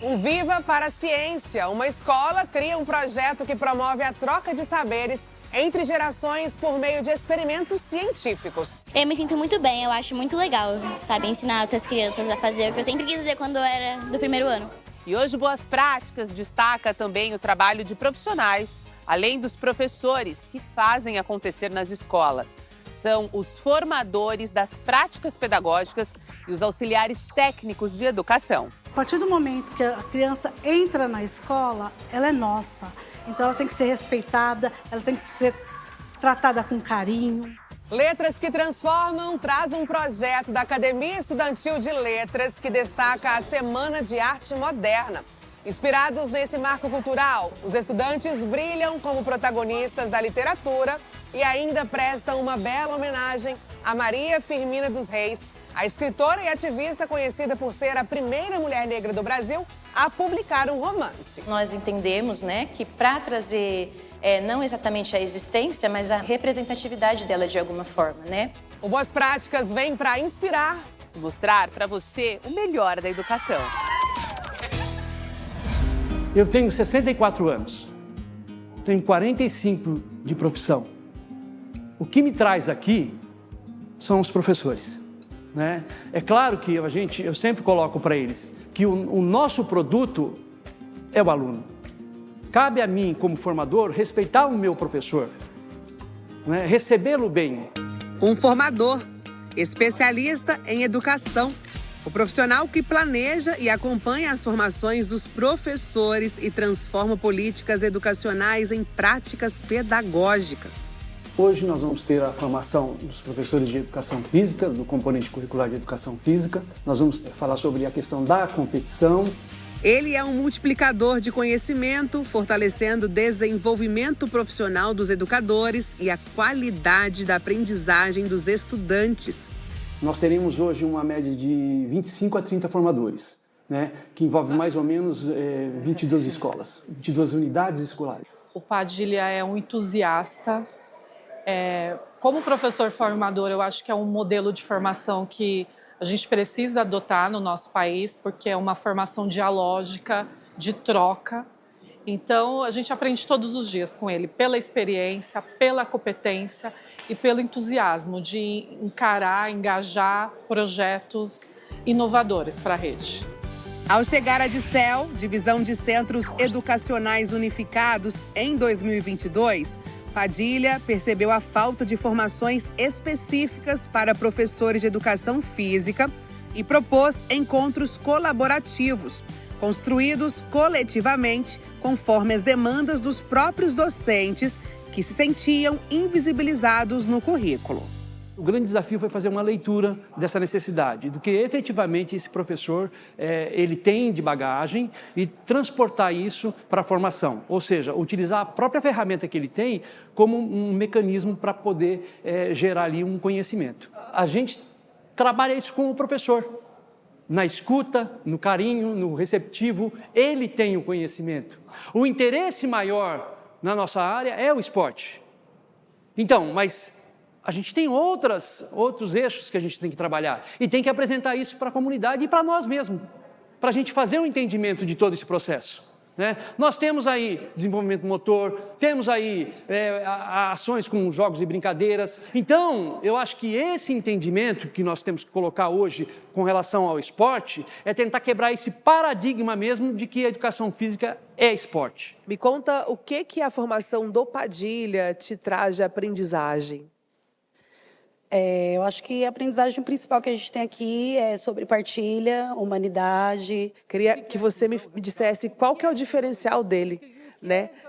Um Viva para a Ciência. Uma escola cria um projeto que promove a troca de saberes entre gerações por meio de experimentos científicos. Eu me sinto muito bem, eu acho muito legal, sabe, ensinar outras crianças a fazer o que eu sempre quis fazer quando eu era do primeiro ano. E hoje Boas Práticas destaca também o trabalho de profissionais, além dos professores que fazem acontecer nas escolas. São os formadores das práticas pedagógicas e os auxiliares técnicos de educação. A partir do momento que a criança entra na escola, ela é nossa. Então ela tem que ser respeitada, ela tem que ser tratada com carinho. Letras que Transformam traz um projeto da Academia Estudantil de Letras que destaca a Semana de Arte Moderna. Inspirados nesse marco cultural, os estudantes brilham como protagonistas da literatura e ainda prestam uma bela homenagem a Maria Firmina dos Reis, a escritora e ativista conhecida por ser a primeira mulher negra do Brasil a publicar um romance. Nós entendemos, que para trazer não exatamente a existência, mas a representatividade dela de alguma forma, O Boas Práticas vem para inspirar e mostrar para você o melhor da educação. Eu tenho 64 anos, tenho 45 de profissão. O que me traz aqui são os professores, É claro que eu sempre coloco para eles que o nosso produto é o aluno. Cabe a mim, como formador, respeitar o meu professor, recebê-lo bem. um formador, especialista em educação. O profissional que planeja e acompanha as formações dos professores e transforma políticas educacionais em práticas pedagógicas. Hoje nós vamos ter a formação dos professores de educação física, do componente curricular de educação física. Nós vamos falar sobre a questão da competição. Ele é um multiplicador de conhecimento, fortalecendo o desenvolvimento profissional dos educadores e a qualidade da aprendizagem dos estudantes. Nós teremos hoje uma média de 25 a 30 formadores, que envolve mais ou menos 22 escolas, 22 unidades escolares. O Padilha é um entusiasta. Como professor formador, eu acho que é um modelo de formação que a gente precisa adotar no nosso país, porque é uma formação dialógica, de troca. Então, a gente aprende todos os dias com ele, pela experiência, pela competência e pelo entusiasmo de encarar, engajar projetos inovadores para a rede. Ao chegar à DICEL, Divisão de Centros Educacionais Unificados, em 2022, Padilha percebeu a falta de formações específicas para professores de educação física e propôs encontros colaborativos, construídos coletivamente conforme as demandas dos próprios docentes que se sentiam invisibilizados no currículo. O grande desafio foi fazer uma leitura dessa necessidade, do que efetivamente esse professor ele tem de bagagem e transportar isso para a formação. Ou seja, utilizar a própria ferramenta que ele tem como um mecanismo para poder gerar ali um conhecimento. A gente trabalha isso com o professor. Na escuta, no carinho, no receptivo, ele tem o conhecimento. O interesse maior na nossa área é o esporte. Então, mas a gente tem outros eixos que a gente tem que trabalhar e tem que apresentar isso para a comunidade e para nós mesmos, para a gente fazer um entendimento de todo esse processo. Nós temos aí desenvolvimento motor, temos aí ações com jogos e brincadeiras. Então, eu acho que esse entendimento que nós temos que colocar hoje com relação ao esporte é tentar quebrar esse paradigma mesmo de que a educação física é esporte. Me conta o que a formação do Padilha te traz de aprendizagem. Eu acho que a aprendizagem principal que a gente tem aqui é sobre partilha, humanidade. Queria que você me dissesse qual que é o diferencial dele,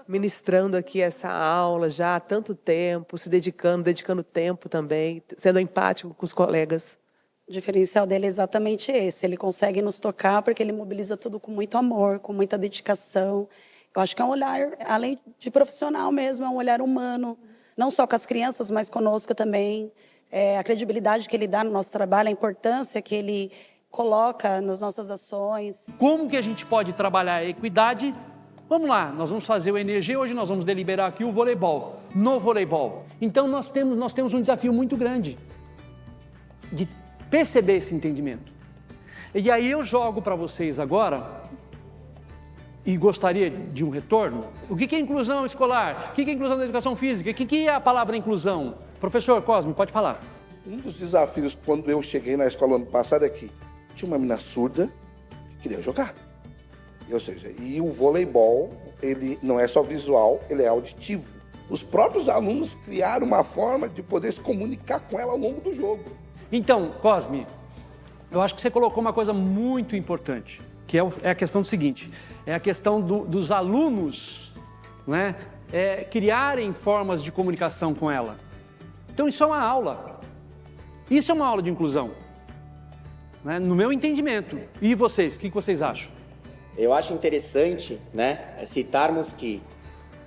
ministrando aqui essa aula já há tanto tempo, se dedicando tempo também, sendo empático com os colegas. O diferencial dele é exatamente esse. Ele consegue nos tocar porque ele mobiliza tudo com muito amor, com muita dedicação. Eu acho que é um olhar, além de profissional mesmo, é um olhar humano. Não só com as crianças, mas conosco também. A credibilidade que ele dá no nosso trabalho, a importância que ele coloca nas nossas ações. Como que a gente pode trabalhar a equidade? Vamos lá, nós vamos fazer o ENERG, hoje nós vamos deliberar aqui o voleibol, no voleibol. Então nós temos um desafio muito grande de perceber esse entendimento. E aí eu jogo para vocês agora e gostaria de um retorno? O que é inclusão escolar? O que é inclusão da educação física? O que é a palavra inclusão? Professor Cosme, pode falar. Um dos desafios quando eu cheguei na escola ano passado é que tinha uma menina surda que queria jogar. Ou seja, e o voleibol, ele não é só visual, ele é auditivo. Os próprios alunos criaram uma forma de poder se comunicar com ela ao longo do jogo. Então, Cosme, eu acho que você colocou uma coisa muito importante, que é a questão do seguinte, é a questão dos alunos, né, criarem formas de comunicação com ela. Então, isso é uma aula. Isso é uma aula de inclusão, né, no meu entendimento. E vocês, o que vocês acham? Eu acho interessante, né, citarmos que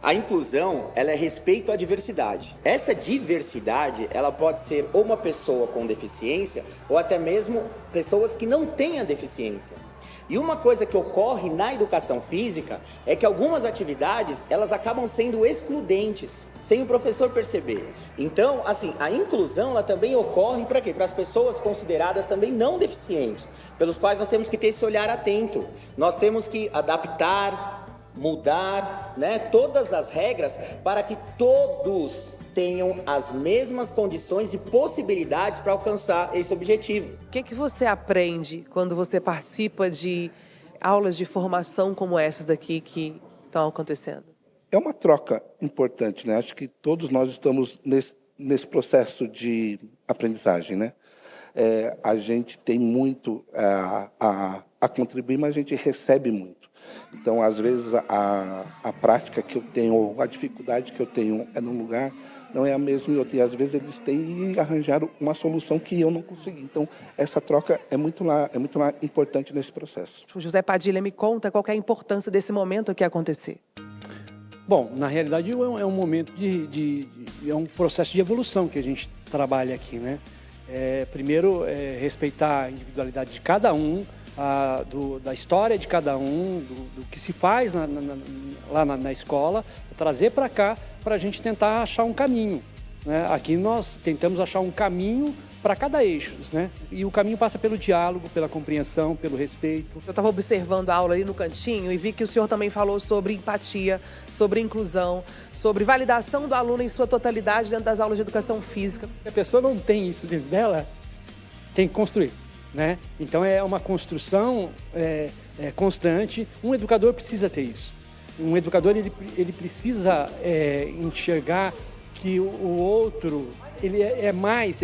a inclusão, ela é respeito à diversidade. Essa diversidade, ela pode ser ou uma pessoa com deficiência ou até mesmo pessoas que não tenham deficiência. E uma coisa que ocorre na educação física é que algumas atividades, elas acabam sendo excludentes, sem o professor perceber. Então, assim, a inclusão, ela também ocorre para quê? Para as pessoas consideradas também não deficientes, pelos quais nós temos que ter esse olhar atento. Nós temos que adaptar, mudar, né, todas as regras para que todos tenham as mesmas condições e possibilidades para alcançar esse objetivo. O que você aprende quando você participa de aulas de formação como essas daqui que estão acontecendo? É uma troca importante, né? Acho que todos nós estamos nesse processo de aprendizagem, né? A gente tem muito a contribuir, mas a gente recebe muito. Então, às vezes, a prática que eu tenho, ou a dificuldade que eu tenho num lugar, não é a mesma em outro. E às vezes eles têm e arranjaram uma solução que eu não consegui. Então, essa troca é muito importante nesse processo. José Padilha, me conta qual que é a importância desse momento que acontecer. Bom, na realidade é um momento é um processo de evolução que a gente trabalha aqui, né? Primeiro, respeitar a individualidade de cada um, da história de cada um, do que se faz lá na escola, trazer para cá para a gente tentar achar um caminho, né? Aqui nós tentamos achar um caminho para cada eixo, né? E o caminho passa pelo diálogo, pela compreensão, pelo respeito. Eu estava observando a aula ali no cantinho e vi que o senhor também falou sobre empatia, sobre inclusão, sobre validação do aluno em sua totalidade dentro das aulas de educação física. Se a pessoa não tem isso dentro dela, tem que construir, né? Então é uma construção constante. Um educador precisa ter isso. Um educador ele precisa enxergar que o outro ele é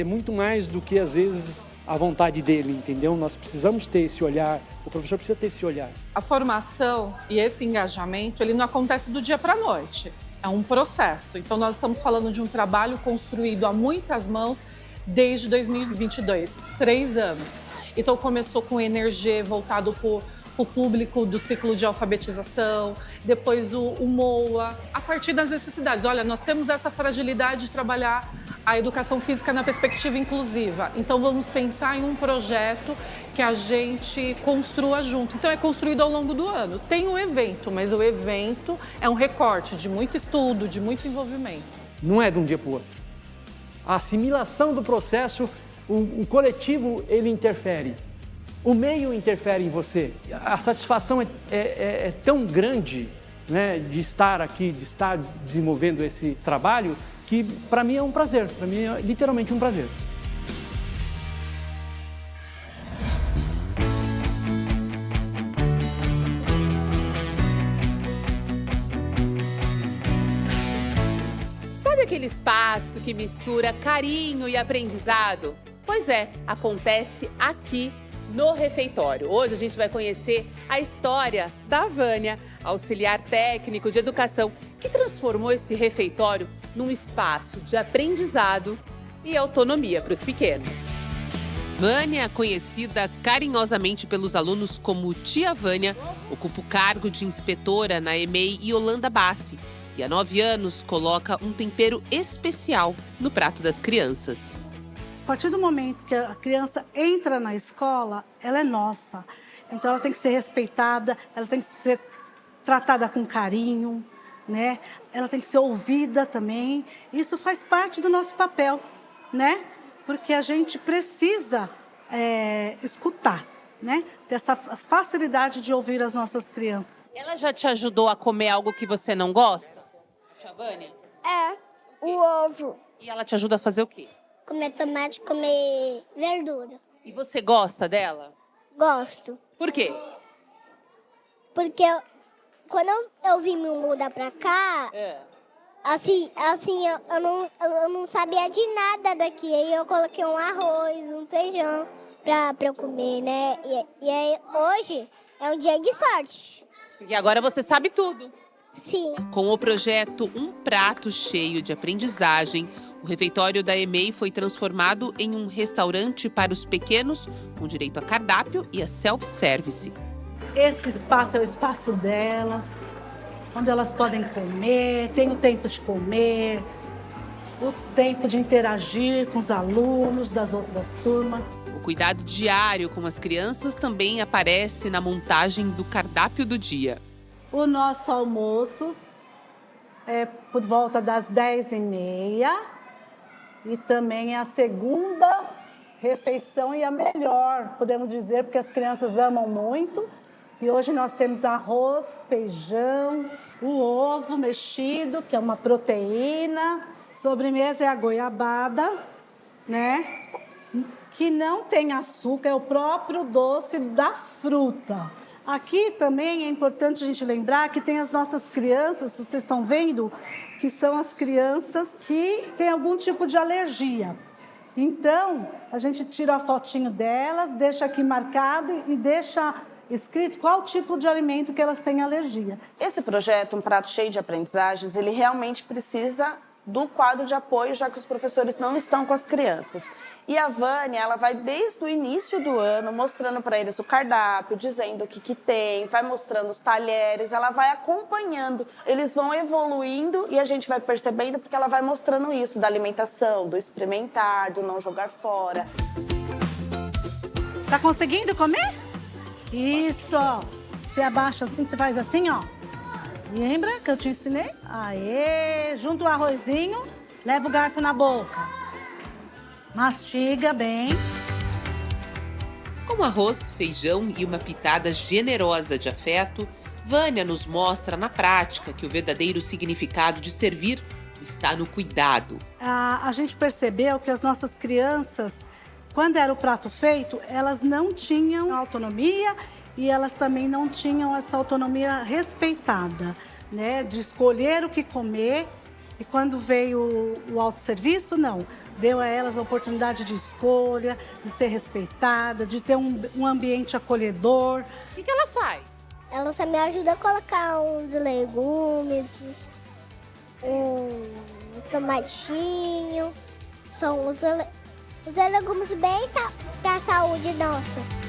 muito mais do que às vezes a vontade dele, entendeu? Nós precisamos ter esse olhar. O professor precisa ter esse olhar. A formação e esse engajamento ele não acontece do dia para a noite. É um processo. Então nós estamos falando de um trabalho construído a muitas mãos desde 2022, 3 anos. Então começou com o Energia voltado para o público do ciclo de alfabetização, depois o MOA, a partir das necessidades. Olha, nós temos essa fragilidade de trabalhar a educação física na perspectiva inclusiva. Então vamos pensar em um projeto que a gente construa junto. Então é construído ao longo do ano. Tem um evento, mas o evento é um recorte de muito estudo, de muito envolvimento. Não é de um dia para o outro. A assimilação do processo, o coletivo, ele interfere. O meio interfere em você. A satisfação é tão grande, né, de estar aqui, de estar desenvolvendo esse trabalho, que para mim é um prazer. Para mim é literalmente um prazer. Sabe aquele espaço que mistura carinho e aprendizado? Pois é, acontece aqui no refeitório. Hoje a gente vai conhecer a história da Vânia, auxiliar técnico de educação, que transformou esse refeitório num espaço de aprendizado e autonomia para os pequenos. Vânia, conhecida carinhosamente pelos alunos como Tia Vânia, ocupa o cargo de inspetora na EMEI e Holanda Bassi e há 9 anos coloca um tempero especial no prato das crianças. A partir do momento que a criança entra na escola, ela é nossa. Então, ela tem que ser respeitada, ela tem que ser tratada com carinho, né? Ela tem que ser ouvida também. Isso faz parte do nosso papel, né? Porque a gente precisa escutar, né? Ter essa facilidade de ouvir as nossas crianças. Ela já te ajudou a comer algo que você não gosta? Tia Vânia? O ovo. E ela te ajuda a fazer o quê? Comer tomate, comer verdura. E você gosta dela? Gosto. Por quê? Porque quando eu vim me mudar pra cá, assim eu não sabia de nada daqui. Aí eu coloquei um arroz, um feijão pra eu comer, né? E aí hoje é um dia de sorte. E agora você sabe tudo. Sim. Com o projeto Um Prato Cheio de Aprendizagem, o refeitório da EMEI foi transformado em um restaurante para os pequenos, com direito a cardápio e a self-service. Esse espaço é o espaço delas, onde elas podem comer, tem o tempo de comer, o tempo de interagir com os alunos das outras turmas. O cuidado diário com as crianças também aparece na montagem do cardápio do dia. O nosso almoço é por volta das 10h30 e também é a segunda refeição e a melhor, podemos dizer, porque as crianças amam muito. E hoje nós temos arroz, feijão, o ovo mexido, que é uma proteína. Sobremesa é a goiabada, né? Que não tem açúcar, é o próprio doce da fruta. Aqui também é importante a gente lembrar que tem as nossas crianças, vocês estão vendo, que são as crianças que têm algum tipo de alergia. Então, a gente tira a fotinho delas, deixa aqui marcado e deixa escrito qual tipo de alimento que elas têm alergia. Esse projeto, Um Prato Cheio de Aprendizagens, ele realmente precisa do quadro de apoio, já que os professores não estão com as crianças. E a Vânia, ela vai desde o início do ano mostrando para eles o cardápio, dizendo o que tem, vai mostrando os talheres, ela vai acompanhando. Eles vão evoluindo e a gente vai percebendo porque ela vai mostrando isso, da alimentação, do experimentar, do não jogar fora. Tá conseguindo comer? Isso, ó. Você abaixa assim, você faz assim, ó. Lembra que eu te ensinei? Aê, junta o arrozinho, leva o garfo na boca. Mastiga bem. Com arroz, feijão e uma pitada generosa de afeto, Vânia nos mostra na prática que o verdadeiro significado de servir está no cuidado. A gente percebeu que as nossas crianças, quando era o prato feito, elas não tinham autonomia e elas também não tinham essa autonomia respeitada, né? De escolher o que comer. E quando veio o autosserviço, não. Deu a elas a oportunidade de escolha, de ser respeitada, de ter um ambiente acolhedor. O que ela faz? Ela só me ajuda a colocar uns legumes, um tomatinho. São os legumes bem para a saúde nossa.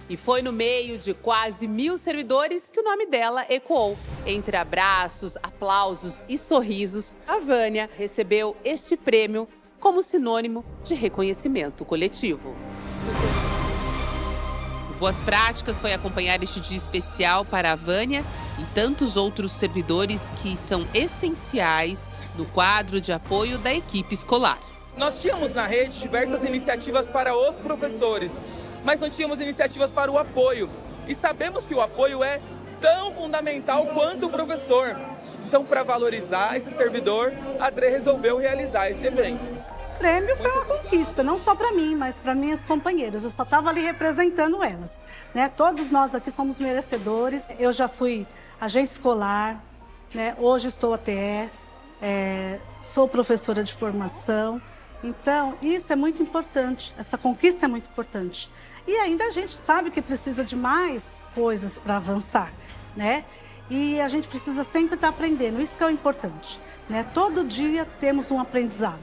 E foi no meio de quase 1.000 servidores que o nome dela ecoou. Entre abraços, aplausos e sorrisos, a Vânia recebeu este prêmio como sinônimo de reconhecimento coletivo. O Boas Práticas foi acompanhar este dia especial para a Vânia e tantos outros servidores que são essenciais no quadro de apoio da equipe escolar. Nós tínhamos na rede diversas iniciativas para os professores, mas não tínhamos iniciativas para o apoio. E sabemos que o apoio é tão fundamental quanto o professor. Então, para valorizar esse servidor, a Dre resolveu realizar esse evento. O prêmio foi uma conquista, não só para mim, mas para minhas companheiras. Eu só estava ali representando elas, né? Todos nós aqui somos merecedores. Eu já fui agente escolar, né? Hoje estou ATE, sou professora de formação. Então, isso é muito importante, essa conquista é muito importante. E ainda a gente sabe que precisa de mais coisas para avançar, né? E a gente precisa sempre estar aprendendo, isso que é o importante, né? Todo dia temos um aprendizado.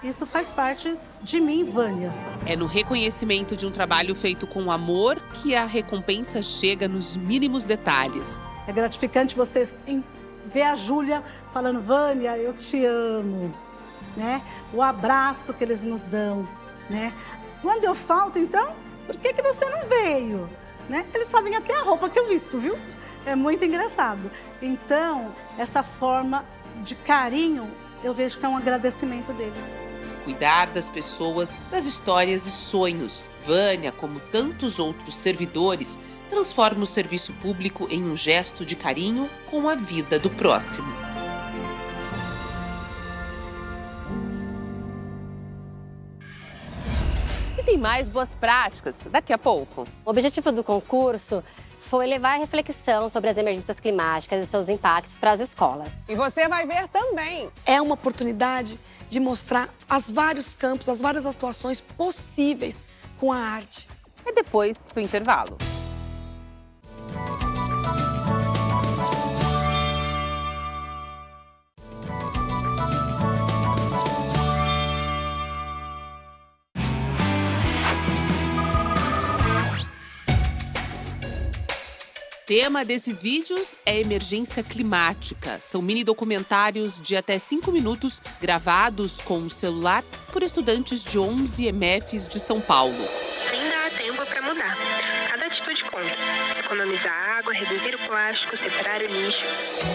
Isso faz parte de mim, Vânia. É no reconhecimento de um trabalho feito com amor que a recompensa chega nos mínimos detalhes. É gratificante vocês ver a Júlia falando, Vânia, eu te amo, né? O abraço que eles nos dão, né? Quando eu falto, então, por que você não veio? Né? Eles sabem até a roupa que eu visto, viu? É muito engraçado. Então, essa forma de carinho, eu vejo que é um agradecimento deles. cuidar das pessoas, das histórias e sonhos. Vânia, como tantos outros servidores, transforma o serviço público em um gesto de carinho com a vida do próximo. E tem mais boas práticas daqui a pouco. O objetivo do concurso foi levar a reflexão sobre as emergências climáticas e seus impactos para as escolas. E você vai ver também. É uma oportunidade de mostrar os vários campos, as várias atuações possíveis com a arte. É depois do intervalo. O tema desses vídeos é emergência climática. São mini documentários de até 5 minutos, gravados com o celular por estudantes de 11 EMEFs de São Paulo. Ainda há tempo para mudar. Cada atitude conta. Economizar água, reduzir o plástico, separar o lixo.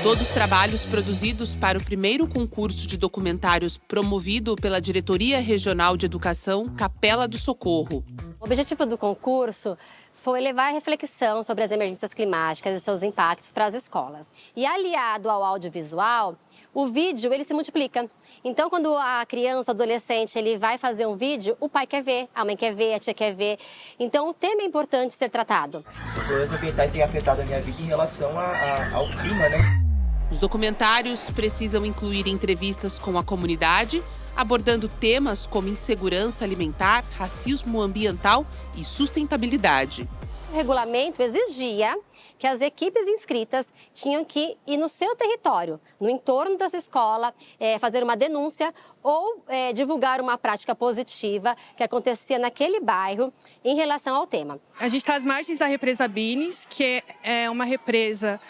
Todos trabalhos produzidos para o primeiro concurso de documentários promovido pela Diretoria Regional de Educação Capela do Socorro. O objetivo do concurso foi levar a reflexão sobre as emergências climáticas e seus impactos para as escolas. E aliado ao audiovisual, o vídeo ele se multiplica. Então, quando a criança, o adolescente, ele vai fazer um vídeo, o pai quer ver, a mãe quer ver, a tia quer ver. Então, o tema é importante ser tratado. Os problemas ambientais têm afetado a minha vida em relação ao clima, né? Os documentários precisam incluir entrevistas com a comunidade, abordando temas como insegurança alimentar, racismo ambiental e sustentabilidade. O regulamento exigia que as equipes inscritas tinham que ir no seu território, no entorno da sua escola, fazer uma denúncia ou divulgar uma prática positiva que acontecia naquele bairro em relação ao tema. A gente está às margens da represa Bines, que é uma represa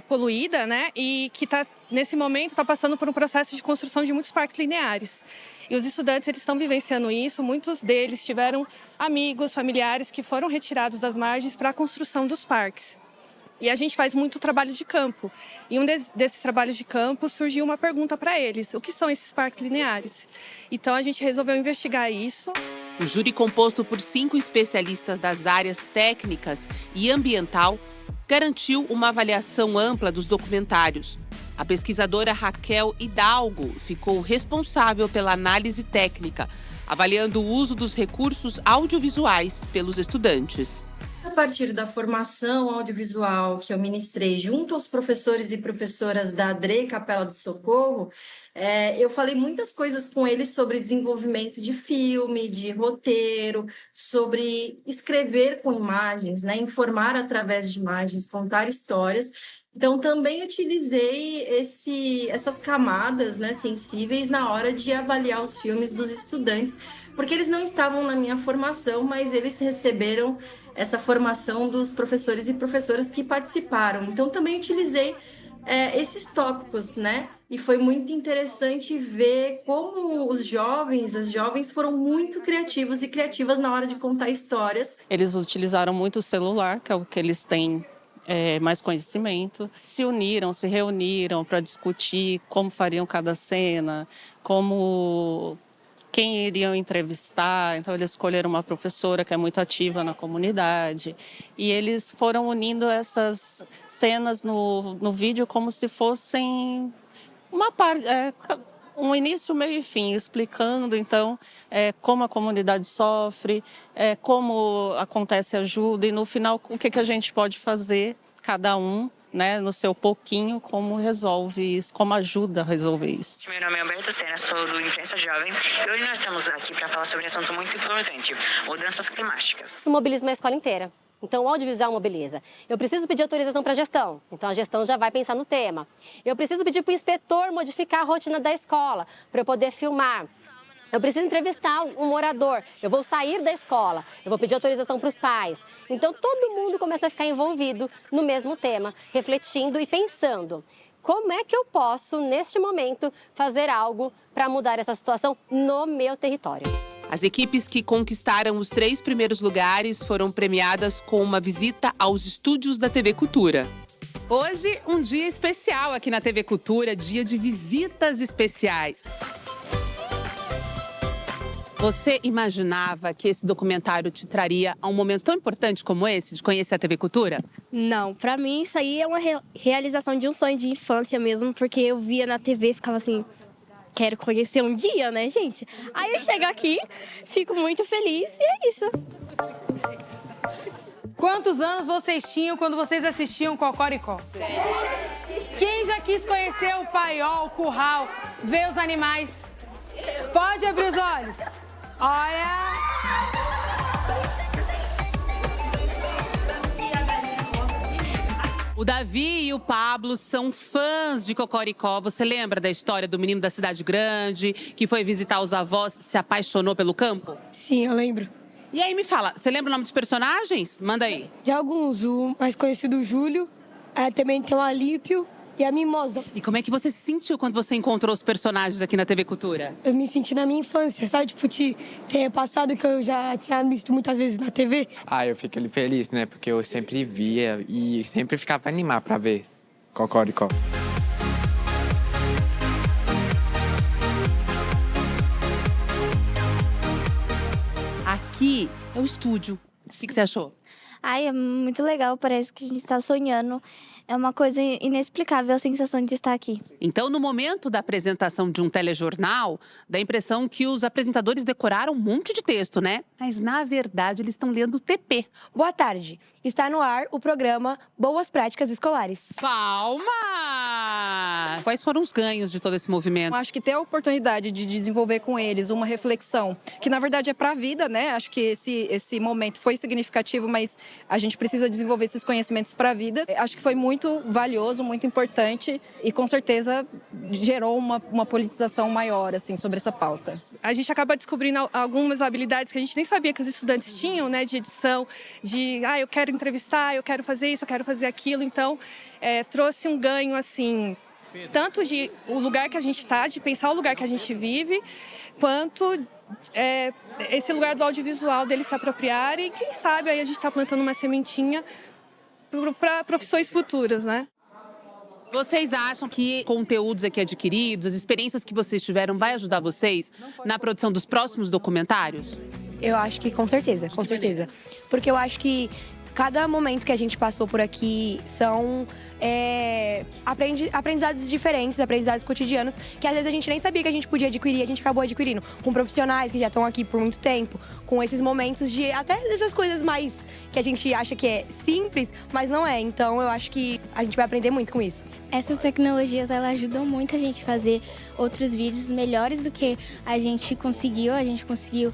poluída, né? E que nesse momento está passando por um processo de construção de muitos parques lineares. E os estudantes eles estão vivenciando isso, muitos deles tiveram amigos, familiares que foram retirados das margens para a construção dos parques. E a gente faz muito trabalho de campo. E um desses trabalhos de campo surgiu uma pergunta para eles: o que são esses parques lineares? Então a gente resolveu investigar isso. O júri, composto por 5 especialistas das áreas técnicas e ambiental, garantiu uma avaliação ampla dos documentários. A pesquisadora Raquel Hidalgo ficou responsável pela análise técnica, avaliando o uso dos recursos audiovisuais pelos estudantes. A partir da formação audiovisual que eu ministrei junto aos professores e professoras da ADRE Capela do Socorro, eu falei muitas coisas com eles sobre desenvolvimento de filme, de roteiro, sobre escrever com imagens, né? Informar através de imagens, contar histórias. Então, também utilizei essas camadas, né, sensíveis na hora de avaliar os filmes dos estudantes, porque eles não estavam na minha formação, mas eles receberam essa formação dos professores e professoras que participaram. Então, também utilizei esses tópicos, né? E foi muito interessante ver como as jovens foram muito criativos e criativas na hora de contar histórias. Eles utilizaram muito o celular, que é o que eles têm mais conhecimento, se reuniram para discutir como fariam cada cena, quem iriam entrevistar. Então, eles escolheram uma professora que é muito ativa na comunidade e eles foram unindo essas cenas no vídeo como se fossem uma parte, um início, meio e fim, explicando, então, como a comunidade sofre, como acontece ajuda e, no final, o que a gente pode fazer, cada um, né, no seu pouquinho, como resolve isso, como ajuda a resolver isso. Meu nome é Alberto Sena, sou do Imprensa Jovem e hoje nós estamos aqui para falar sobre um assunto muito importante, mudanças climáticas. Mobiliza uma escola inteira. Então, o audiovisual mobiliza. Eu preciso pedir autorização para a gestão. Então, a gestão já vai pensar no tema. Eu preciso pedir para o inspetor modificar a rotina da escola para eu poder filmar. Eu preciso entrevistar um morador. Eu vou sair da escola. Eu vou pedir autorização para os pais. Então, todo mundo começa a ficar envolvido no mesmo tema, refletindo e pensando. Como é que eu posso, neste momento, fazer algo para mudar essa situação no meu território? As equipes que conquistaram os 3 primeiros lugares foram premiadas com uma visita aos estúdios da TV Cultura. Hoje, um dia especial aqui na TV Cultura, dia de visitas especiais. Você imaginava que esse documentário te traria a um momento tão importante como esse, de conhecer a TV Cultura? Não, pra mim isso aí é uma realização de um sonho de infância mesmo, porque eu via na TV e ficava assim, quero conhecer um dia, né, gente? Aí eu chego aqui, fico muito feliz e é isso. Quantos anos vocês tinham quando vocês assistiam Cocoricó? 7. Quem já quis conhecer o paiol, o curral, ver os animais? Pode abrir os olhos. Olha! O Davi e o Pablo são fãs de Cocoricó. Você lembra da história do menino da cidade grande, que foi visitar os avós, se apaixonou pelo campo? Sim, eu lembro. E aí, me fala, você lembra o nome dos personagens? Manda aí. De alguns, o mais conhecido, o Júlio, também tem o Alípio e a Mimosa. E como é que você se sentiu quando você encontrou os personagens aqui na TV Cultura? Eu me senti na minha infância, sabe? Tipo, ter passado que eu já tinha visto muitas vezes na TV. Eu fico feliz, né? Porque eu sempre via e sempre ficava animado pra ver Cocoricó. Aqui é o estúdio. O que você achou? Ai, é muito legal, parece que a gente está sonhando. É uma coisa inexplicável a sensação de estar aqui. Então, no momento da apresentação de um telejornal, dá a impressão que os apresentadores decoraram um monte de texto, né? Mas, na verdade, eles estão lendo o TP. Boa tarde. Está no ar o programa Boas Práticas Escolares. Palmas! Quais foram os ganhos de todo esse movimento? Eu acho que ter a oportunidade de desenvolver com eles uma reflexão, que na verdade é para a vida, né? Acho que esse momento foi significativo, mas a gente precisa desenvolver esses conhecimentos para a vida. Acho que foi muito valioso, muito importante e com certeza gerou uma politização maior assim, sobre essa pauta. A gente acaba descobrindo algumas habilidades que a gente nem sabia que os estudantes tinham, né? De edição, eu quero entrevistar, eu quero fazer isso, eu quero fazer aquilo. Então, trouxe um ganho, assim, tanto de o lugar que a gente está, de pensar o lugar que a gente vive, quanto esse lugar do audiovisual, deles se apropriarem. E quem sabe aí a gente está plantando uma sementinha para profissões futuras, né? Vocês acham que conteúdos aqui adquiridos, as experiências que vocês tiveram, vai ajudar vocês na produção dos próximos documentários? Eu acho que com certeza, com certeza. Porque eu acho que cada momento que a gente passou por aqui são aprendizados diferentes, aprendizados cotidianos, que às vezes a gente nem sabia que a gente podia adquirir, a gente acabou adquirindo. Com profissionais que já estão aqui por muito tempo, com esses momentos de até dessas coisas mais que a gente acha que é simples, mas não é. Então eu acho que a gente vai aprender muito com isso. Essas tecnologias, elas ajudam muito a gente a fazer outros vídeos melhores do que a gente conseguiu. A gente conseguiu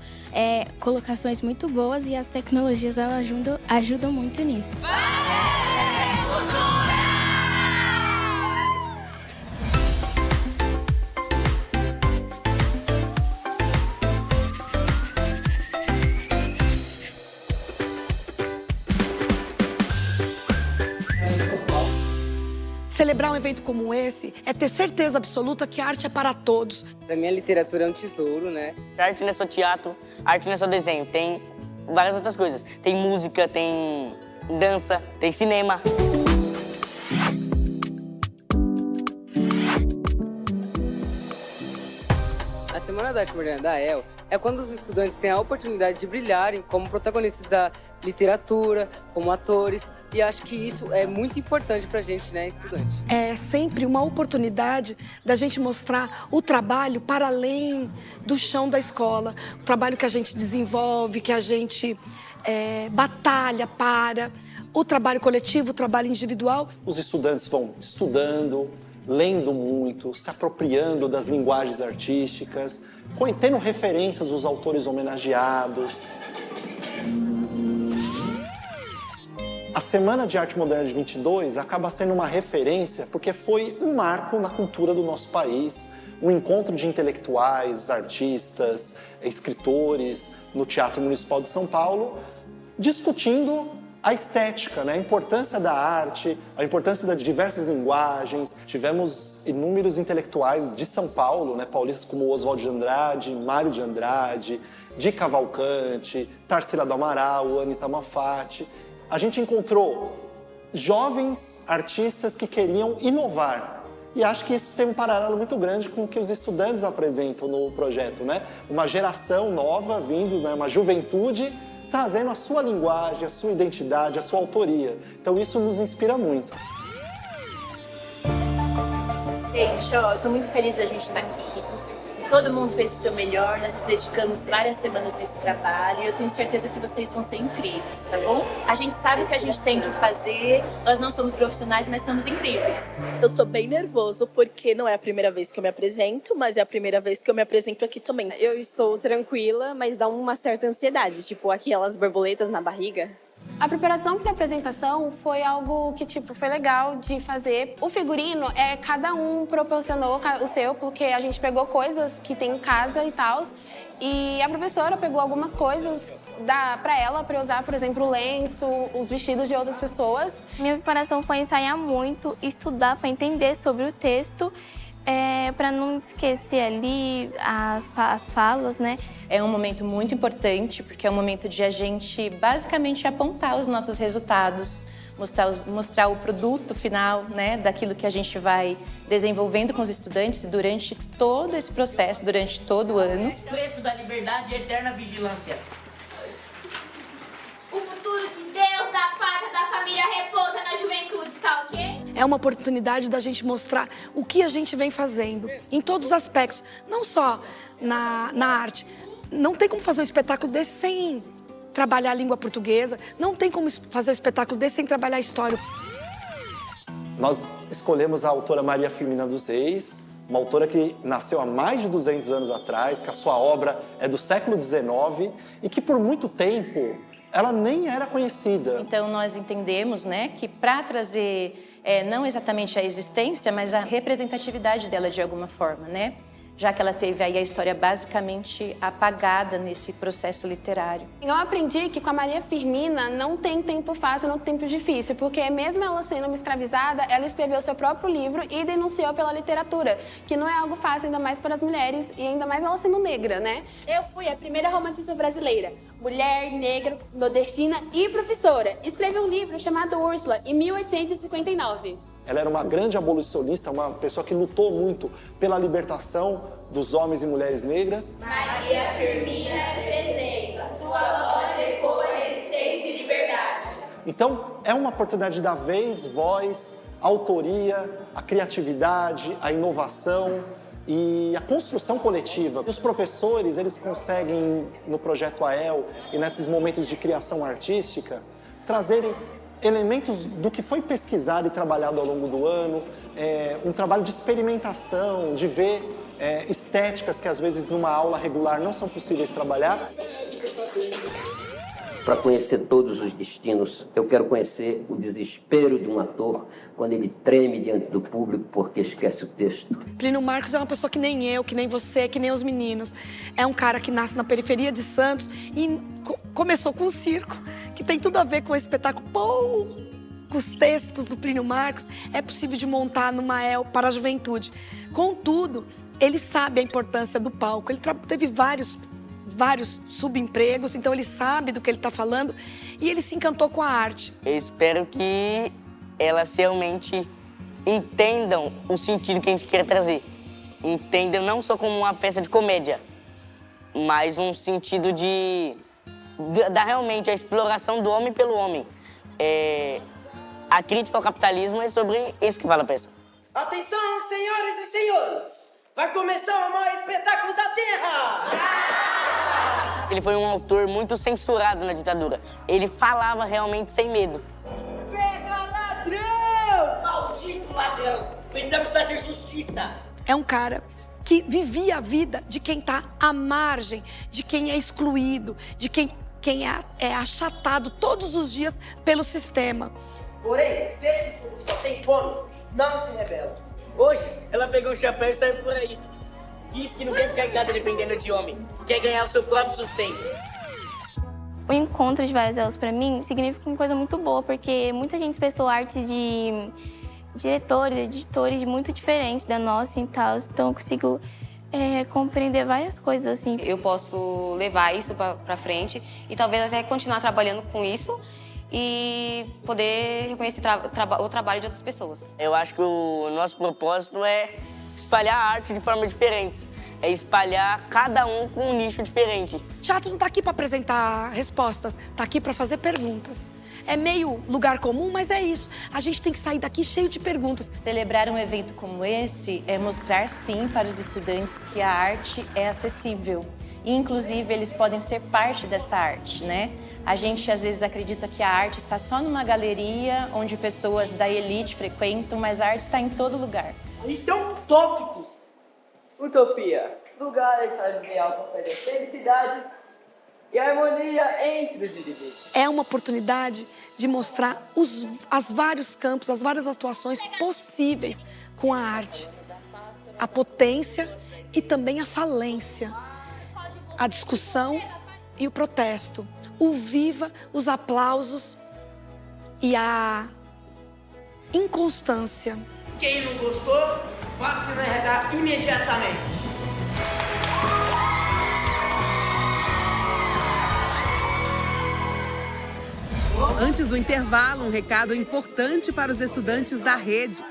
colocações muito boas e as tecnologias, elas ajudam muito nisso. Celebrar um evento como esse é ter certeza absoluta que a arte é para todos. Para mim, a literatura é um tesouro, né? A arte não é só teatro, a arte não é só desenho, tem várias outras coisas. Tem música, tem dança, tem cinema. A Semana da Arte Moderna da EL é quando os estudantes têm a oportunidade de brilharem como protagonistas da literatura, como atores, e acho que isso é muito importante pra gente, né, estudante. É sempre uma oportunidade da gente mostrar o trabalho para além do chão da escola, o trabalho que a gente desenvolve, que a gente batalha para, o trabalho coletivo, o trabalho individual. Os estudantes vão estudando, lendo muito, se apropriando das linguagens artísticas, tendo referências dos autores homenageados. A Semana de Arte Moderna de 22 acaba sendo uma referência porque foi um marco na cultura do nosso país, um encontro de intelectuais, artistas, escritores no Teatro Municipal de São Paulo, discutindo a estética, né? A importância da arte, a importância das diversas linguagens. Tivemos inúmeros intelectuais de São Paulo, né? Paulistas como Oswald de Andrade, Mário de Andrade, Di Cavalcante, Tarsila do Amaral, Anita Malfatti. A gente encontrou jovens artistas que queriam inovar, E acho que isso tem um paralelo muito grande com o que os estudantes apresentam no projeto, né? Uma geração nova vindo, né? Uma juventude trazendo a sua linguagem, a sua identidade, a sua autoria. Então isso nos inspira muito. Gente, ó, eu tô muito feliz de a gente estar aqui. Todo mundo fez o seu melhor, nós nos dedicamos várias semanas nesse trabalho e eu tenho certeza que vocês vão ser incríveis, tá bom? A gente sabe o que a gente tem que fazer, nós não somos profissionais, mas somos incríveis. Eu tô bem nervoso porque não é a primeira vez que eu me apresento, mas é a primeira vez que eu me apresento aqui também. Eu estou tranquila, mas dá uma certa ansiedade, tipo aquelas borboletas na barriga. A preparação para a apresentação foi algo que, foi legal de fazer. O figurino, cada um proporcionou o seu, porque a gente pegou coisas que tem em casa e tal. E a professora pegou algumas coisas para ela, para usar, por exemplo, o lenço, os vestidos de outras pessoas. Minha preparação foi ensaiar muito, estudar para entender sobre o texto, para não esquecer ali as falas, né? É um momento muito importante, porque é um momento de a gente basicamente apontar os nossos resultados, mostrar o produto final, né, daquilo que a gente vai desenvolvendo com os estudantes durante todo esse processo, durante todo o ano. O preço da liberdade é a eterna vigilância. O futuro de Deus, da pátria, da família repousa na juventude, tá ok? É uma oportunidade da gente mostrar o que a gente vem fazendo, em todos os aspectos, não só na arte. Não tem como fazer um espetáculo desse sem trabalhar a língua portuguesa, não tem como fazer um espetáculo desse sem trabalhar a história. Nós escolhemos a autora Maria Firmina dos Reis, uma autora que nasceu há mais de 200 anos atrás, que a sua obra é do século XIX e que por muito tempo ela nem era conhecida. Então nós entendemos, né, que para trazer não exatamente a existência, mas a representatividade dela de alguma forma, né? Já que ela teve aí a história basicamente apagada nesse processo literário. Eu aprendi que com a Maria Firmina não tem tempo fácil, não tem tempo difícil, porque mesmo ela sendo uma escravizada, ela escreveu seu próprio livro e denunciou pela literatura, que não é algo fácil, ainda mais para as mulheres, e ainda mais ela sendo negra, né? Eu fui a primeira romantista brasileira, mulher, negra, nordestina e professora. Escrevi um livro chamado Úrsula, em 1859. Ela era uma grande abolicionista, uma pessoa que lutou muito pela libertação dos homens e mulheres negras. Maria Firmina é presença, sua voz ecoa resistência e liberdade. Então, é uma oportunidade de dar vez, voz, autoria, a criatividade, a inovação e a construção coletiva. Os professores, eles conseguem, no Projeto AEL e nesses momentos de criação artística, trazerem elementos do que foi pesquisado e trabalhado ao longo do ano, um trabalho de experimentação, de ver estéticas que às vezes numa aula regular não são possíveis trabalhar. Para conhecer todos os destinos, eu quero conhecer o desespero de um ator quando ele treme diante do público porque esquece o texto. Plínio Marcos é uma pessoa que nem eu, que nem você, que nem os meninos. É um cara que nasce na periferia de Santos e começou com um circo, que tem tudo a ver com o espetáculo. Com os textos do Plínio Marcos, é possível de montar numa AEL para a juventude. Contudo, ele sabe a importância do palco. Ele teve vários subempregos, então ele sabe do que ele está falando e ele se encantou com a arte. Eu espero que elas realmente entendam o sentido que a gente quer trazer. Entendam não só como uma peça de comédia, mas um sentido da realmente a exploração do homem pelo homem. A crítica ao capitalismo é sobre isso que fala a peça. Atenção, senhoras e senhores! Vai começar o maior espetáculo da Terra! Ele foi um autor muito censurado na ditadura. Ele falava realmente sem medo. Pega ladrão! Maldito ladrão! Precisamos fazer justiça! É um cara que vivia a vida de quem está à margem, de quem é excluído, de quem é achatado todos os dias pelo sistema. Porém, se esse povo só tem fome, não se rebela. Hoje, ela pegou o chapéu e saiu por aí. Diz que não quer ficar em casa dependendo de homem, quer ganhar o seu próprio sustento. O encontro de várias delas, para mim, significa uma coisa muito boa, porque muita gente prestou artes de diretores, editores muito diferentes da nossa e tal, então eu consigo compreender várias coisas, assim. Eu posso levar isso para frente e talvez até continuar trabalhando com isso e poder reconhecer o trabalho de outras pessoas. Eu acho que o nosso propósito é espalhar a arte de forma diferente. É espalhar cada um com um nicho diferente. Teatro não tá aqui para apresentar respostas, tá aqui para fazer perguntas. É meio lugar comum, mas é isso. A gente tem que sair daqui cheio de perguntas. Celebrar um evento como esse é mostrar, sim, para os estudantes que a arte é acessível. E, inclusive, eles podem ser parte dessa arte, né? A gente, às vezes, acredita que a arte está só numa galeria onde pessoas da elite frequentam, mas a arte está em todo lugar. Isso é um tópico. Utopia. Lugares para viver algo, oferecer felicidade e harmonia entre os indivíduos. É uma oportunidade de mostrar os vários campos, as várias atuações possíveis com a arte. A potência e também a falência. A discussão e o protesto. O viva, os aplausos e a inconstância. Quem não gostou, passe no RH imediatamente. Antes do intervalo, um recado importante para os estudantes da rede.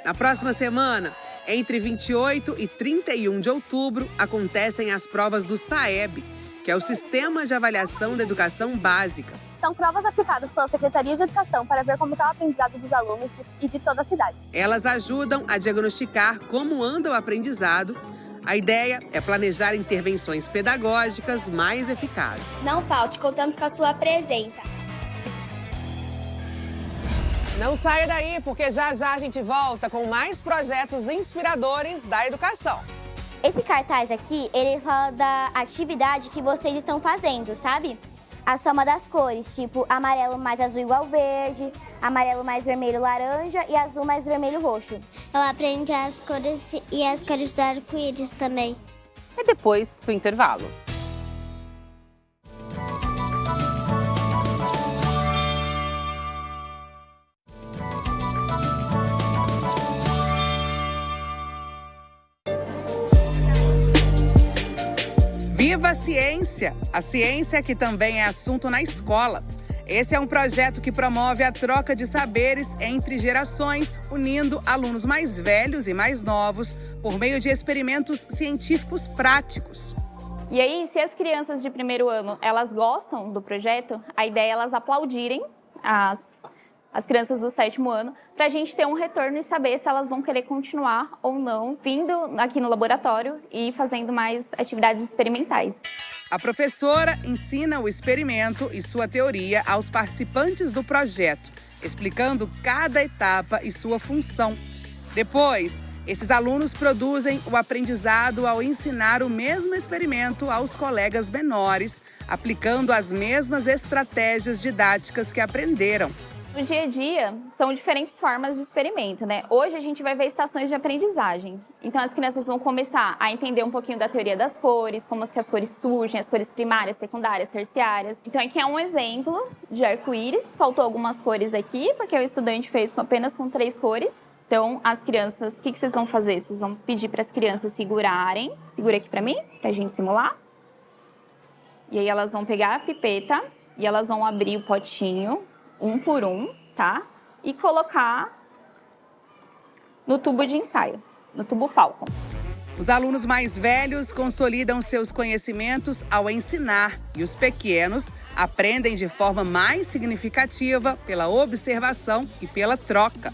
Na próxima semana, entre 28 e 31 de outubro, acontecem as provas do SAEB, que é o Sistema de Avaliação da Educação Básica. São provas aplicadas pela Secretaria de Educação para ver como está o aprendizado dos alunos e de toda a cidade. Elas ajudam a diagnosticar como anda o aprendizado. A ideia é planejar intervenções pedagógicas mais eficazes. Não falte, contamos com a sua presença. Não saia daí, porque já a gente volta com mais projetos inspiradores da educação. Esse cartaz aqui, ele fala da atividade que vocês estão fazendo, sabe? A soma das cores, tipo amarelo mais azul igual verde, amarelo mais vermelho laranja e azul mais vermelho roxo. Eu aprendi as cores e as cores do arco-íris também. E depois do intervalo. Viva a Ciência! A ciência que também é assunto na escola. Esse é um projeto que promove a troca de saberes entre gerações, unindo alunos mais velhos e mais novos por meio de experimentos científicos práticos. E aí, se as crianças de primeiro ano, elas gostam do projeto, a ideia é elas aplaudirem as crianças do 7º ano, para a gente ter um retorno e saber se elas vão querer continuar ou não, vindo aqui no laboratório e fazendo mais atividades experimentais. A professora ensina o experimento e sua teoria aos participantes do projeto, explicando cada etapa e sua função. Depois, esses alunos produzem o aprendizado ao ensinar o mesmo experimento aos colegas menores, aplicando as mesmas estratégias didáticas que aprenderam. No dia a dia, são diferentes formas de experimento, né? Hoje a gente vai ver estações de aprendizagem. Então as crianças vão começar a entender um pouquinho da teoria das cores, como que as cores surgem, as cores primárias, secundárias, terciárias. Então aqui é um exemplo de arco-íris. Faltou algumas cores aqui, porque o estudante fez apenas com 3 cores. Então as crianças, o que vocês vão fazer? Vocês vão pedir para as crianças segurarem. Segura aqui para mim, pra gente simular. E aí elas vão pegar a pipeta e elas vão abrir o potinho, um por um, tá? E colocar no tubo de ensaio, no tubo Falcon. Os alunos mais velhos consolidam seus conhecimentos ao ensinar e os pequenos aprendem de forma mais significativa pela observação e pela troca.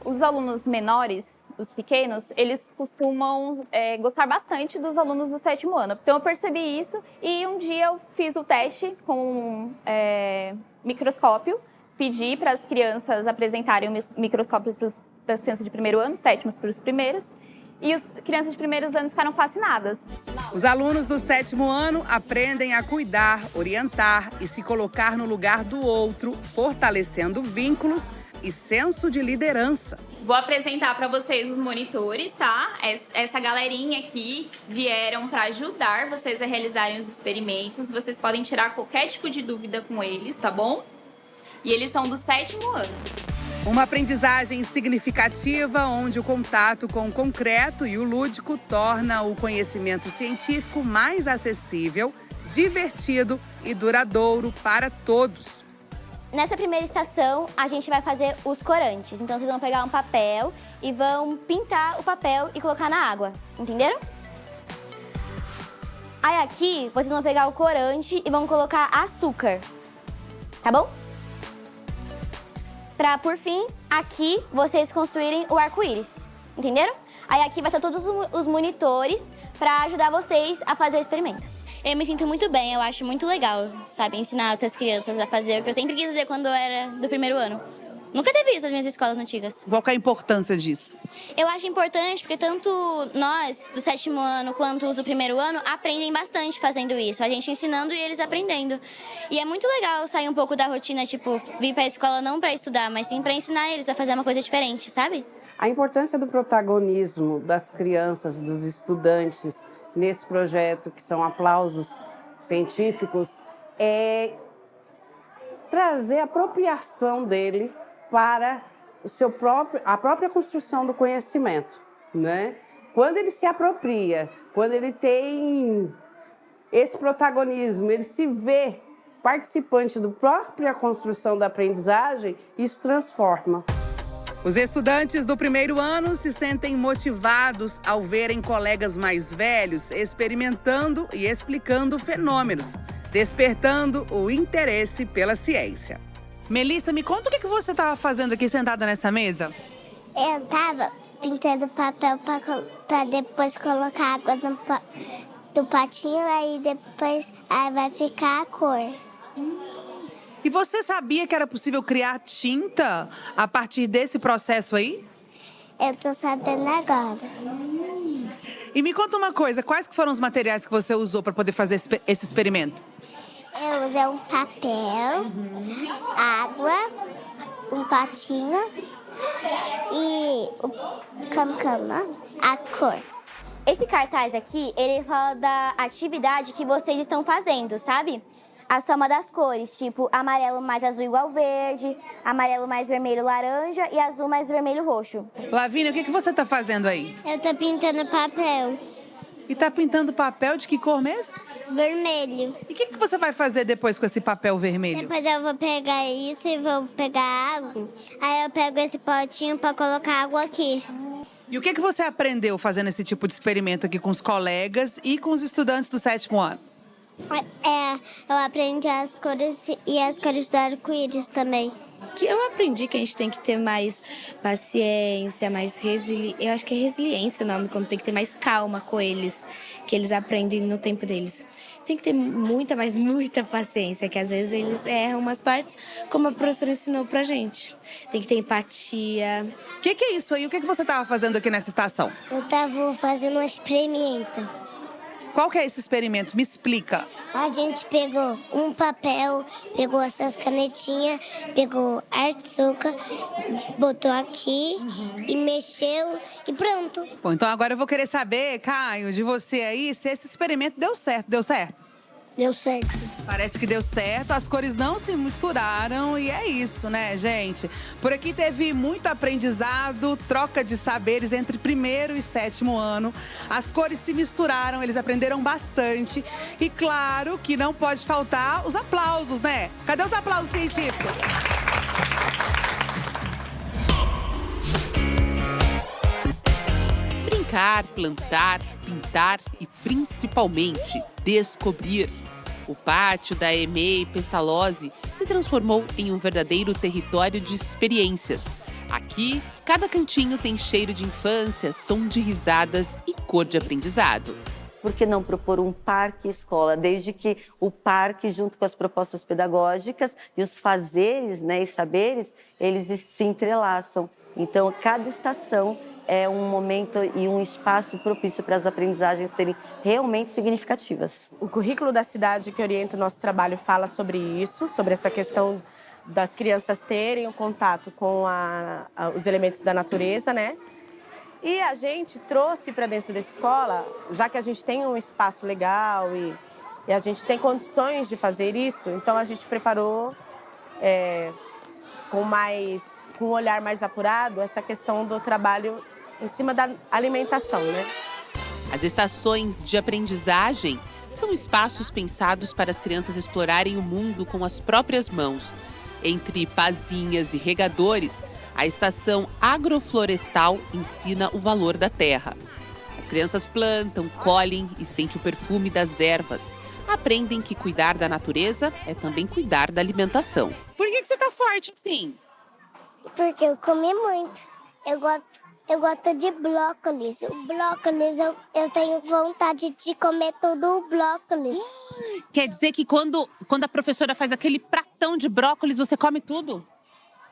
Os alunos menores, os pequenos, eles costumam gostar bastante dos alunos do 7º ano. Então eu percebi isso e um dia eu fiz o teste com microscópio. Pedi para as crianças apresentarem o microscópio para as crianças de primeiro ano, 7º para os primeiros, e as crianças de primeiros anos ficaram fascinadas. Os alunos do 7º ano aprendem a cuidar, orientar e se colocar no lugar do outro, fortalecendo vínculos e senso de liderança. Vou apresentar para vocês os monitores, tá? Essa galerinha aqui vieram para ajudar vocês a realizarem os experimentos. Vocês podem tirar qualquer tipo de dúvida com eles, tá bom? E eles são do 7º ano. Uma aprendizagem significativa onde o contato com o concreto e o lúdico torna o conhecimento científico mais acessível, divertido e duradouro para todos. Nessa primeira estação, a gente vai fazer os corantes. Então, vocês vão pegar um papel e vão pintar o papel e colocar na água. Entenderam? Aí aqui, vocês vão pegar o corante e vão colocar açúcar. Tá bom? Pra, por fim, aqui, vocês construírem o arco-íris. Entenderam? Aí aqui vai estar todos os monitores pra ajudar vocês a fazer o experimento. Eu me sinto muito bem, eu acho muito legal, sabe, ensinar outras crianças a fazer o que eu sempre quis fazer quando eu era do primeiro ano. Nunca teve isso nas minhas escolas antigas. Qual que é a importância disso? Eu acho importante porque tanto nós, do 7º ano, quanto os do primeiro ano, aprendem bastante fazendo isso. A gente ensinando e eles aprendendo. E é muito legal sair um pouco da rotina, tipo, vir pra escola não pra estudar, mas sim pra ensinar eles a fazer uma coisa diferente, sabe? A importância do protagonismo das crianças, dos estudantes, nesse projeto, que são aplausos científicos, é trazer a apropriação dele para a própria construção do conhecimento, né? Quando ele se apropria, quando ele tem esse protagonismo, ele se vê participante da própria construção da aprendizagem, isso transforma. Os estudantes do primeiro ano se sentem motivados ao verem colegas mais velhos experimentando e explicando fenômenos, despertando o interesse pela ciência. Melissa, me conta o que você estava fazendo aqui sentada nessa mesa? Eu estava pintando papel para depois colocar água do potinho, aí depois vai ficar a cor. E você sabia que era possível criar tinta a partir desse processo aí? Eu tô sabendo agora. E me conta uma coisa, quais que foram os materiais que você usou para poder fazer esse experimento? Eu usei um papel, água, um potinho e o cama, a cor. Esse cartaz aqui, ele fala da atividade que vocês estão fazendo, sabe? A soma das cores, tipo amarelo mais azul igual verde, amarelo mais vermelho laranja e azul mais vermelho roxo. Lavínia, o que você tá fazendo aí? Eu tô pintando papel. E tá pintando papel de que cor mesmo? Vermelho. E o que você vai fazer depois com esse papel vermelho? Depois eu vou pegar isso e vou pegar água. Aí eu pego esse potinho pra colocar água aqui. E o que você aprendeu fazendo esse tipo de experimento aqui com os colegas e com os estudantes do 7º ano? Eu aprendi as cores e as cores do arco-íris também. Que eu aprendi que a gente tem que ter mais paciência, mais resiliência. Eu acho que é resiliência o nome, quando tem que ter mais calma com eles, que eles aprendem no tempo deles. Tem que ter muita paciência, que às vezes eles erram umas partes, como a professora ensinou pra gente. Tem que ter empatia. O que é isso aí? O que você estava fazendo aqui nessa estação? Eu tava fazendo um experimento. Qual que é esse experimento? Me explica. A gente pegou um papel, pegou essas canetinhas, pegou açúcar, botou aqui e mexeu e pronto. Bom, então agora eu vou querer saber, Caio, de você aí, se esse experimento deu certo. Deu certo? Deu certo. Parece que deu certo, as cores não se misturaram e é isso, né, gente? Por aqui teve muito aprendizado, troca de saberes entre primeiro e 7º ano. As cores se misturaram, eles aprenderam bastante. E claro que não pode faltar os aplausos, né? Cadê os aplausos científicos? Brincar, plantar, pintar e principalmente descobrir. O pátio da EMEI Pestalozzi se transformou em um verdadeiro território de experiências. Aqui, cada cantinho tem cheiro de infância, som de risadas e cor de aprendizado. Por que não propor um parque escola, desde que o parque, junto com as propostas pedagógicas e os fazeres, né, e saberes, eles se entrelaçam. Então, cada estação é um momento e um espaço propício para as aprendizagens serem realmente significativas. O currículo da cidade que orienta o nosso trabalho fala sobre isso, sobre essa questão das crianças terem o contato com os elementos da natureza, né? E a gente trouxe para dentro da escola, já que a gente tem um espaço legal e a gente tem condições de fazer isso, então a gente preparou com um olhar mais apurado essa questão do trabalho em cima da alimentação, né? As estações de aprendizagem são espaços pensados para as crianças explorarem o mundo com as próprias mãos. Entre pazinhas e regadores, a estação agroflorestal ensina o valor da terra. As crianças plantam, colhem e sentem o perfume das ervas. Aprendem que cuidar da natureza é também cuidar da alimentação. Por que você tá forte assim? Porque eu comi muito. Eu gosto de brócolis. O brócolis, eu tenho vontade de comer todo o brócolis. Quer dizer que quando a professora faz aquele pratão de brócolis, você come tudo?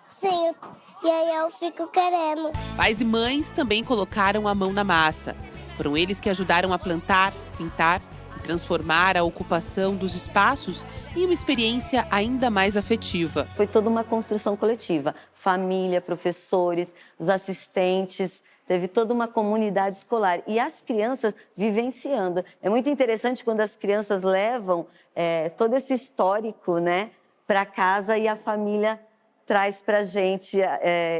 Sim, e aí eu fico querendo. Pais e mães também colocaram a mão na massa. Foram eles que ajudaram a plantar, pintar e transformar a ocupação dos espaços em uma experiência ainda mais afetiva. Foi toda uma construção coletiva. Família, professores, os assistentes, teve toda uma comunidade escolar. E as crianças vivenciando. É muito interessante quando as crianças levam todo esse histórico, né, para casa e a família traz para a gente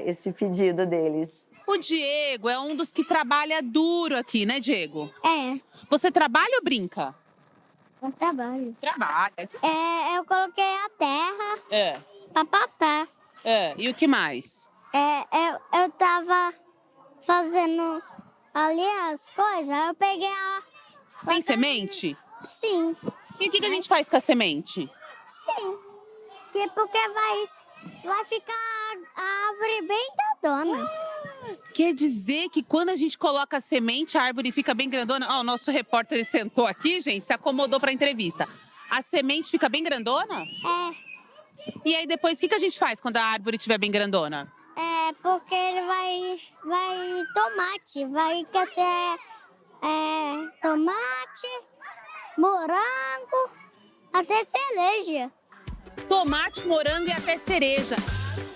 esse pedido deles. O Diego é um dos que trabalha duro aqui, né, Diego? É. Você trabalha ou brinca? Eu trabalho. Trabalha. Eu coloquei a terra pra patar. E o que mais? Eu tava fazendo ali as coisas, eu peguei a... Tem semente? Sim. E o que a gente faz com a semente? Sim. Porque vai ficar a árvore bem grandona. Quer dizer que quando a gente coloca a semente, a árvore fica bem grandona? O nosso repórter ele sentou aqui, gente, se acomodou para a entrevista. A semente fica bem grandona? E aí depois, o que a gente faz quando a árvore estiver bem grandona? Porque ele vai tomate, vai crescer tomate, morango, até cereja. Tomate, morango e até cereja.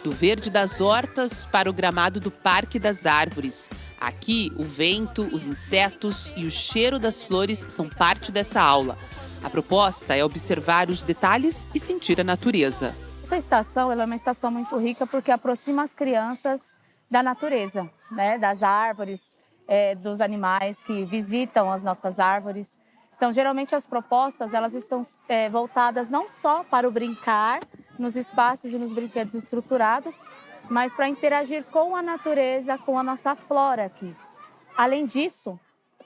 Do verde das hortas para o gramado do Parque das Árvores. Aqui, o vento, os insetos e o cheiro das flores são parte dessa aula. A proposta é observar os detalhes e sentir a natureza. Essa estação ela é uma estação muito rica porque aproxima as crianças da natureza, né? Das árvores, dos animais que visitam as nossas árvores. Então, geralmente, as propostas elas estão voltadas não só para o brincar nos espaços e nos brinquedos estruturados, mas para interagir com a natureza, com a nossa flora aqui. Além disso,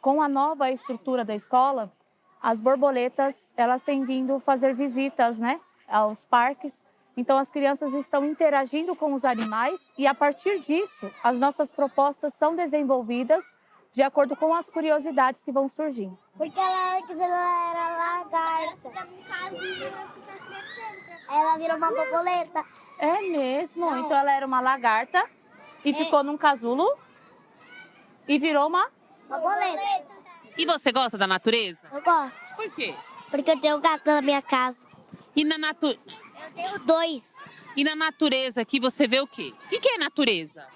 com a nova estrutura da escola, as borboletas elas têm vindo fazer visitas, né, aos parques. Então, as crianças estão interagindo com os animais e, a partir disso, as nossas propostas são desenvolvidas de acordo com as curiosidades que vão surgindo. Porque ela era lagarta. Ela virou uma borboleta. É mesmo? Não. Então ela era uma lagarta e ficou num casulo e virou uma borboleta. E você gosta da natureza? Eu gosto. Por quê? Porque eu tenho um gato na minha casa. E na natureza? Eu tenho 2. E na natureza aqui você vê o quê? O que é natureza?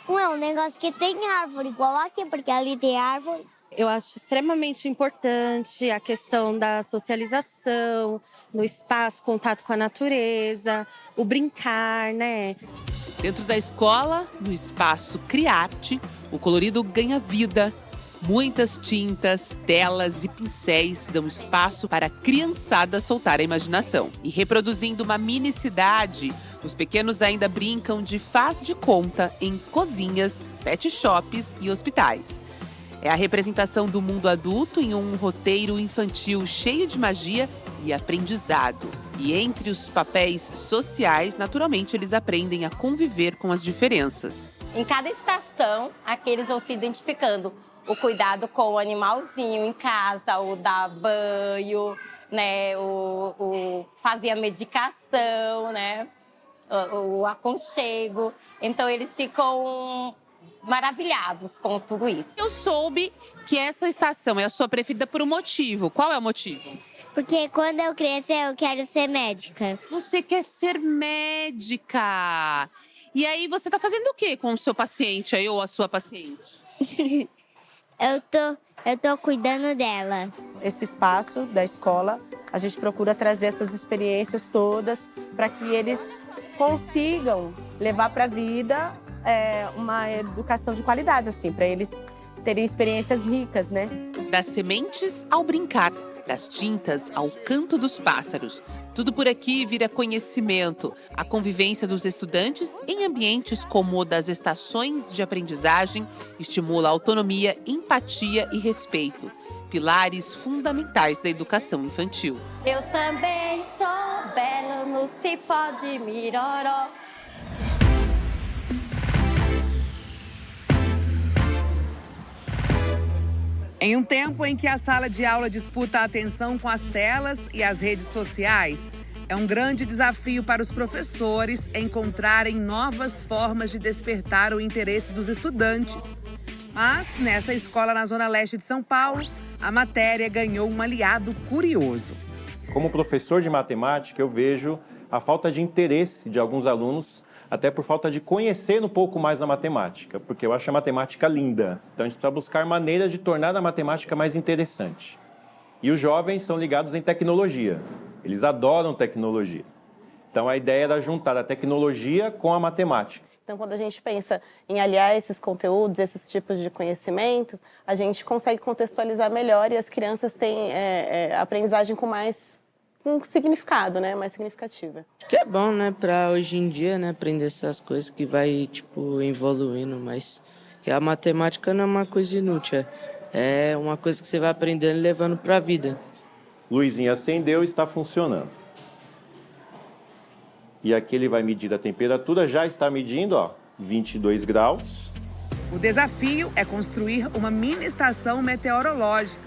É um negócio que tem árvore, igual aqui, porque ali tem árvore. Eu acho extremamente importante a questão da socialização, no espaço, contato com a natureza, o brincar, né? Dentro da escola, no espaço Criarte, o colorido ganha vida. Muitas tintas, telas e pincéis dão espaço para a criançada soltar a imaginação. E reproduzindo uma mini cidade, os pequenos ainda brincam de faz de conta em cozinhas, pet shops e hospitais. É a representação do mundo adulto em um roteiro infantil cheio de magia e aprendizado. E entre os papéis sociais, naturalmente, eles aprendem a conviver com as diferenças. Em cada estação, aqui eles vão se identificando. O cuidado com o animalzinho em casa, o dar banho, né? O fazer a medicação, né? O aconchego. Então, eles ficam maravilhados com tudo isso. Eu soube que essa estação é a sua preferida por um motivo. Qual é o motivo? Porque quando eu crescer, eu quero ser médica. Você quer ser médica? E aí, você tá fazendo o quê com o seu paciente aí, ou a sua paciente? Eu tô cuidando dela. Esse espaço da escola, a gente procura trazer essas experiências todas para que eles consigam levar para a vida uma educação de qualidade, assim, para eles terem experiências ricas, né? Das sementes ao brincar, Das tintas ao canto dos pássaros. Tudo por aqui vira conhecimento. A convivência dos estudantes em ambientes como o das estações de aprendizagem estimula a autonomia, empatia e respeito. Pilares fundamentais da educação infantil. Eu também sou belo no cipó de Miroró. Em um tempo em que a sala de aula disputa a atenção com as telas e as redes sociais, é um grande desafio para os professores encontrarem novas formas de despertar o interesse dos estudantes. Mas, nessa escola na Zona Leste de São Paulo, a matéria ganhou um aliado curioso. Como professor de matemática, eu vejo a falta de interesse de alguns alunos, até por falta de conhecer um pouco mais a matemática, porque eu acho a matemática linda. Então, a gente precisa buscar maneiras de tornar a matemática mais interessante. E os jovens são ligados em tecnologia. Eles adoram tecnologia. Então, a ideia era juntar a tecnologia com a matemática. Então, quando a gente pensa em aliar esses conteúdos, esses tipos de conhecimentos, a gente consegue contextualizar melhor e as crianças têm aprendizagem com mais significado, né? Mais significativa. Que é bom, né? Para hoje em dia, né? Aprender essas coisas que vai, evoluindo, mas que a matemática não é uma coisa inútil, é uma coisa que você vai aprendendo e levando para a vida. Luizinha acendeu e está funcionando. E aqui ele vai medir a temperatura, já está medindo, ó, 22 graus. O desafio é construir uma mini estação meteorológica.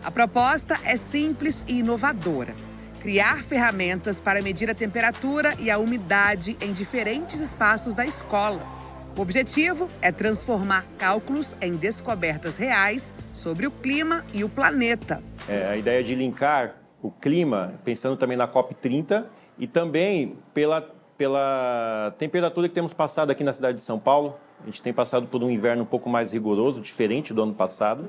A proposta é simples e inovadora. Criar ferramentas para medir a temperatura e a umidade em diferentes espaços da escola. O objetivo é transformar cálculos em descobertas reais sobre o clima e o planeta. A ideia de linkar o clima, pensando também na COP30, e também pela temperatura que temos passado aqui na cidade de São Paulo. A gente tem passado por um inverno um pouco mais rigoroso, diferente do ano passado.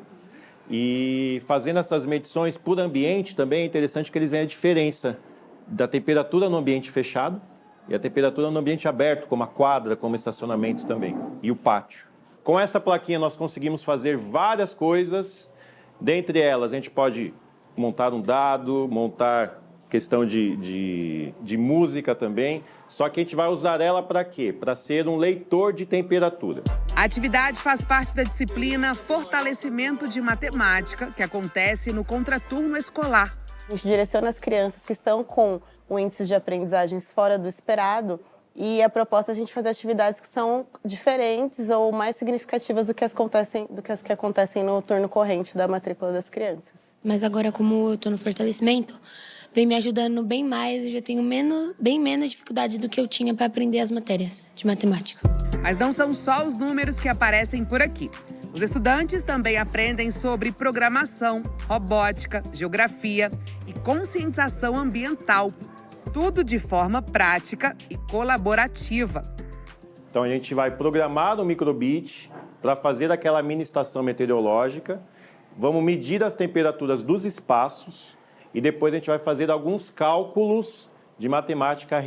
E fazendo essas medições por ambiente também é interessante que eles veem a diferença da temperatura no ambiente fechado e a temperatura no ambiente aberto, como a quadra, como o estacionamento também, e o pátio. Com essa plaquinha nós conseguimos fazer várias coisas. Dentre elas, a gente pode montar um dado, montar questão de música também, só que a gente vai usar ela para quê? Para ser um leitor de temperatura. A atividade faz parte da disciplina Fortalecimento de Matemática, que acontece no contraturno escolar. A gente direciona as crianças que estão com o índice de aprendizagens fora do esperado e a proposta é a gente fazer atividades que são diferentes ou mais significativas do que as que acontecem no turno corrente da matrícula das crianças. Mas agora, como eu estou no fortalecimento, vem me ajudando bem mais, eu já tenho bem menos dificuldade do que eu tinha para aprender as matérias de matemática. Mas não são só os números que aparecem por aqui. Os estudantes também aprendem sobre programação, robótica, geografia e conscientização ambiental. Tudo de forma prática e colaborativa. Então a gente vai programar o microbit para fazer aquela mini estação meteorológica. Vamos medir as temperaturas dos espaços e depois a gente vai fazer alguns cálculos de matemática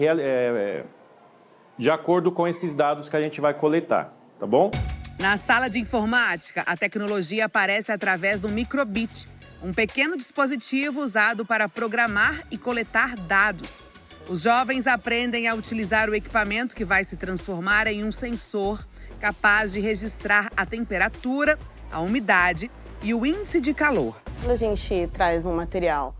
de acordo com esses dados que a gente vai coletar, tá bom? Na sala de informática, a tecnologia aparece através do microbit, um pequeno dispositivo usado para programar e coletar dados. Os jovens aprendem a utilizar o equipamento que vai se transformar em um sensor capaz de registrar a temperatura, a umidade e o índice de calor. Quando a gente traz um material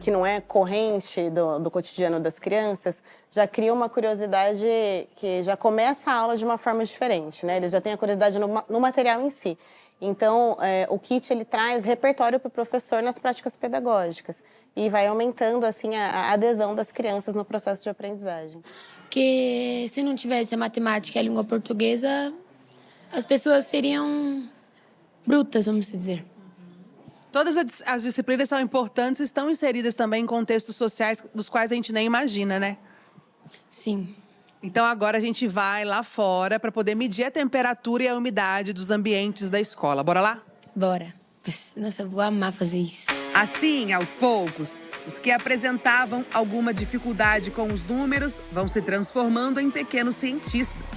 que não é corrente do cotidiano das crianças, já cria uma curiosidade que já começa a aula de uma forma diferente, né? Eles já têm a curiosidade no material em si. Então, o kit ele traz repertório para o professor nas práticas pedagógicas e vai aumentando assim a adesão das crianças no processo de aprendizagem. Porque se não tivesse a matemática e a língua portuguesa, as pessoas seriam brutas, vamos dizer. Todas as disciplinas são importantes e estão inseridas também em contextos sociais dos quais a gente nem imagina, né? Sim. Então agora a gente vai lá fora para poder medir a temperatura e a umidade dos ambientes da escola. Bora lá? Bora. Nossa, eu vou amar fazer isso. Assim, aos poucos, os que apresentavam alguma dificuldade com os números vão se transformando em pequenos cientistas.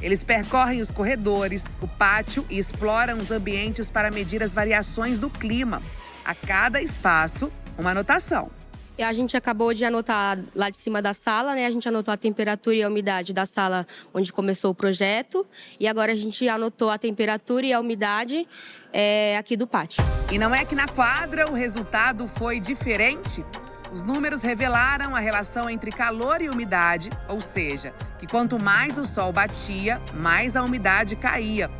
Eles percorrem os corredores, o pátio e exploram os ambientes para medir as variações do clima. a cada espaço uma anotação. A gente acabou de anotar lá de cima da sala, né? A gente anotou a temperatura e a umidade da sala onde começou o projeto. E agora a gente anotou a temperatura e a umidade aqui do pátio. E não é que na quadra o resultado foi diferente? Os números revelaram a relação entre calor e umidade, ou seja, que quanto mais o sol batia, mais a umidade caía.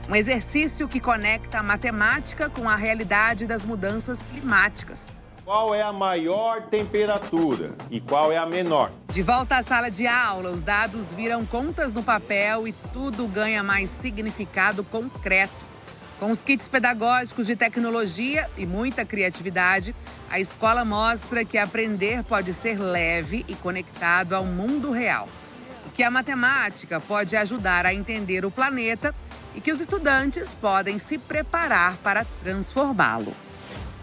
Um exercício que conecta a matemática com a realidade das mudanças climáticas. Qual é a maior temperatura e qual é a menor? De volta à sala de aula, os dados viram contas no papel e tudo ganha mais significado concreto. Com os kits pedagógicos de tecnologia e muita criatividade, a escola mostra que aprender pode ser leve e conectado ao mundo real. Que a matemática pode ajudar a entender o planeta e que os estudantes podem se preparar para transformá-lo.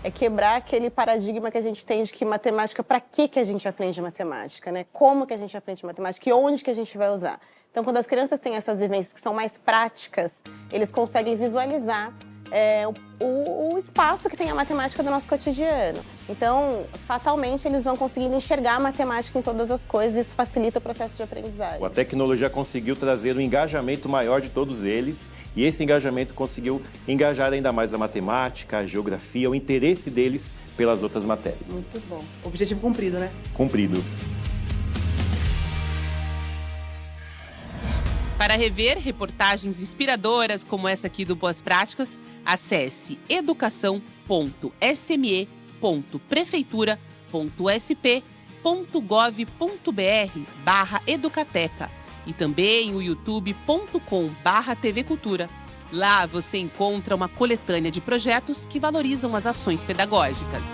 É quebrar aquele paradigma que a gente tem de que matemática, para que a gente aprende matemática, né? Como que a gente aprende matemática e onde que a gente vai usar. Então, quando as crianças têm essas vivências que são mais práticas, eles conseguem visualizar o espaço que tem a matemática do nosso cotidiano. Então, fatalmente, eles vão conseguindo enxergar a matemática em todas as coisas e isso facilita o processo de aprendizagem. A tecnologia conseguiu trazer um engajamento maior de todos eles e esse engajamento conseguiu engajar ainda mais a matemática, a geografia, o interesse deles pelas outras matérias. Muito bom. Objetivo cumprido, né? Cumprido. Para rever reportagens inspiradoras como essa aqui do Boas Práticas, acesse educação.sme.prefeitura.sp.gov.br/educateca e também o youtube.com/TV Cultura. Lá você encontra uma coletânea de projetos que valorizam as ações pedagógicas.